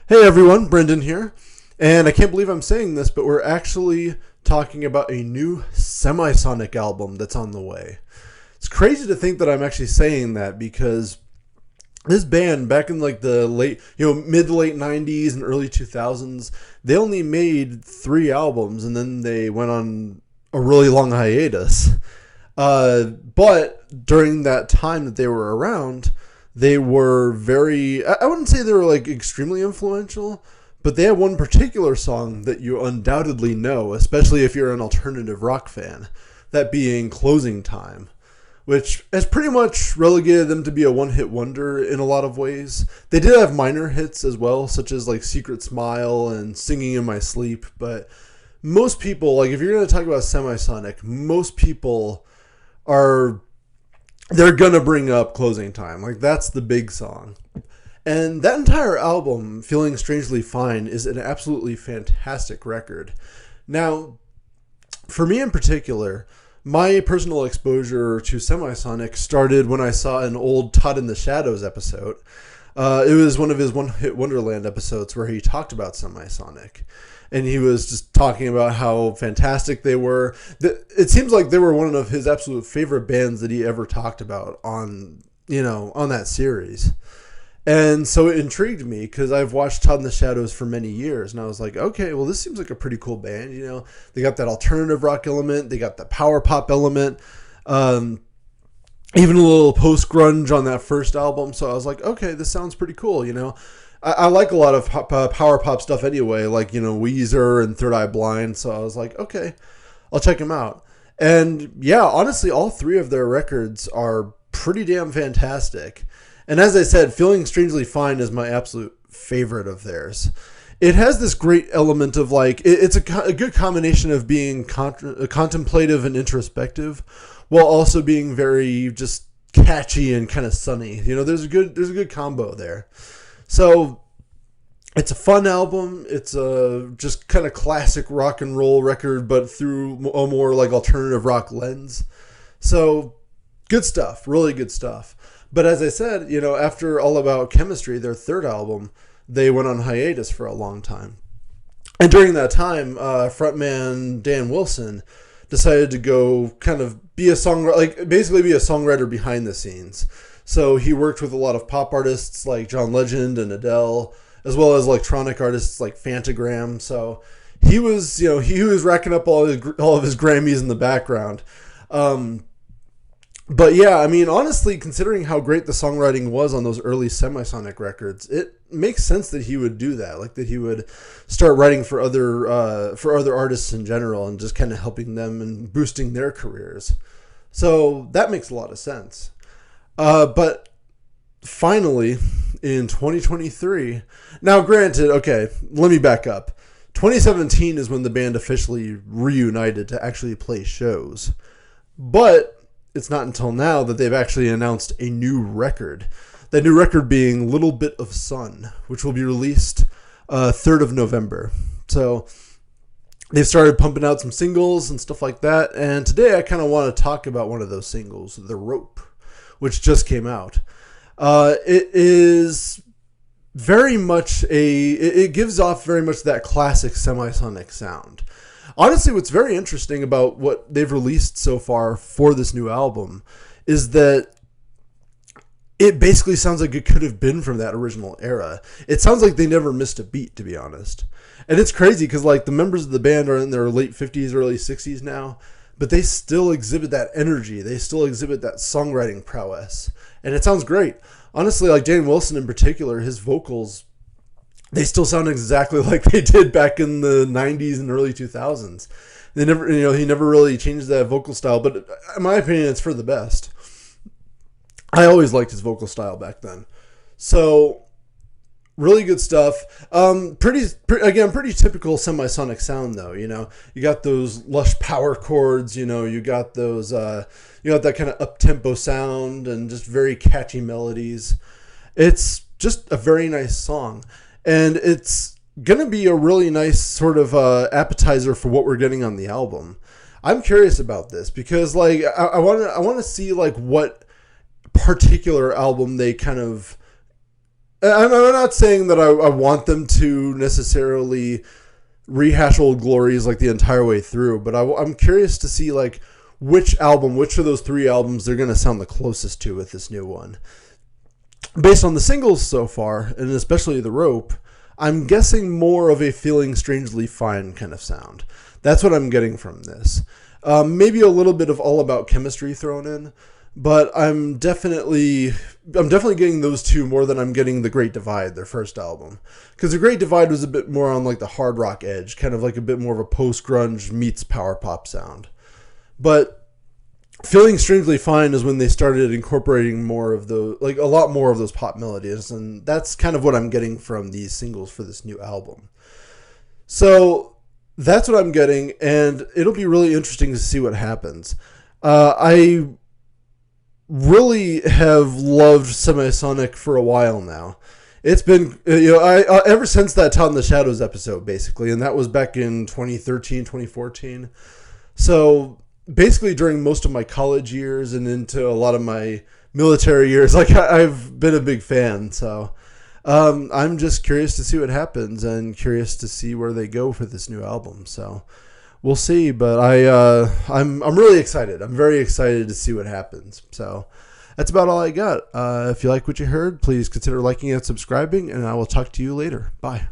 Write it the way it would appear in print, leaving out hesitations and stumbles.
Hey everyone, Brendan here. And I can't believe I'm saying this, but we're actually talking about a new Semisonic album that's on the way. It's crazy to think that I'm actually saying that because this band back in like the mid to late 90s and early 2000s, they only made 3 albums and then they went on a really long hiatus. But during that time that they were around, they were I wouldn't say they were like extremely influential, but they had one particular song that you undoubtedly know, especially if you're an alternative rock fan, that being Closing Time, which has pretty much relegated them to be a one-hit wonder in a lot of ways. They did have minor hits as well, such as like Secret Smile and Singing in My Sleep, but most people, like if you're going to talk about Semisonic, most people they're going to bring up Closing Time. Like that's the big song. And that entire album, Feeling Strangely Fine, is an absolutely fantastic record. Now, for me in particular, my personal exposure to Semisonic started when I saw an old Todd in the Shadows episode. It was one of his One Hit Wonderland episodes where he talked about Semisonic. And he was just talking about how fantastic they were. It seems like they were one of his absolute favorite bands that he ever talked about on that series. And so it intrigued me because I've watched Todd in the Shadows for many years. And I was like, okay, well, this seems like a pretty cool band. They got that alternative rock element. They got the power pop element. Even a little post-grunge on that first album. So I was like, okay, this sounds pretty cool, I like a lot of power pop stuff anyway, like, Weezer and Third Eye Blind. So I was like, okay, I'll check them out. And yeah, honestly, all 3 of their records are pretty damn fantastic. And as I said, Feeling Strangely Fine is my absolute favorite of theirs. It has this great element of like, it's a good combination of being contemplative and introspective while also being very just catchy and kind of sunny. There's a good combo there. So it's a fun album. It's a just kind of classic rock and roll record, but through a more like alternative rock lens. So good stuff, really good stuff. But as I said, after All About Chemistry, their 3rd album, they went on hiatus for a long time. And during that time, frontman Dan Wilson decided to go kind of be a songwriter behind the scenes. So he worked with a lot of pop artists like John Legend and Adele, as well as electronic artists like Fantagram. So he was racking up all of his Grammys in the background. But yeah, I mean, honestly, considering how great the songwriting was on those early Semisonic records, it makes sense that he would do that. Like that he would start writing for other artists in general and just kind of helping them and boosting their careers. So that makes a lot of sense. But finally, in 2023, now granted, okay, let me back up. 2017 is when the band officially reunited to actually play shows. But it's not until now that they've actually announced a new record. That new record being Little Bit of Sun, which will be released 3rd of November. So they've started pumping out some singles and stuff like that. And today I kind of want to talk about one of those singles, The Rope, which just came out. It is very much it gives off very much that classic Semisonic sound. Honestly, what's very interesting about what they've released so far for this new album is that it basically sounds like it could have been from that original era. It sounds like they never missed a beat, to be honest. And it's crazy because like the members of the band are in their late 50s, early 60s now, but they still exhibit that energy. They still exhibit that songwriting prowess. And it sounds great. Honestly, like Dan Wilson in particular, his vocals, they still sound exactly like they did back in the 90s and early 2000s. He never really changed that vocal style, but in my opinion, it's for the best. I always liked his vocal style back then. So really good stuff. Pretty typical Semisonic sound though. You got those lush power chords. You got those. You got that kind of up-tempo sound and just very catchy melodies. It's just a very nice song, and it's gonna be a really nice sort of appetizer for what we're getting on the album. I'm curious about this because like I want to see like what particular album they kind of I'm not saying that I want them to necessarily rehash old glories like the entire way through, but I'm curious to see like which of those three albums they're going to sound the closest to with this new one. Based on the singles so far, and especially The Rope, I'm guessing more of a Feeling Strangely Fine kind of sound. That's what I'm getting from this. Maybe a little bit of All About Chemistry thrown in, but I'm definitely getting those two more than I'm getting The Great Divide, their first album. Because The Great Divide was a bit more on like the hard rock edge, kind of like a bit more of a post-grunge meets power pop sound. But Feeling Strangely Fine is when they started incorporating more of a lot more of those pop melodies, and that's kind of what I'm getting from these singles for this new album. So that's what I'm getting, and it'll be really interesting to see what happens. I really have loved Semisonic for a while now. It's been, I ever since that Todd in the Shadows episode, basically, and that was back in 2013, 2014. So basically during most of my college years and into a lot of my military years, like I've been a big fan. So I'm just curious to see what happens and curious to see where they go for this new album. So we'll see, but I'm really excited. I'm very excited to see what happens. So that's about all I got. If you like what you heard, please consider liking and subscribing, and I will talk to you later. Bye.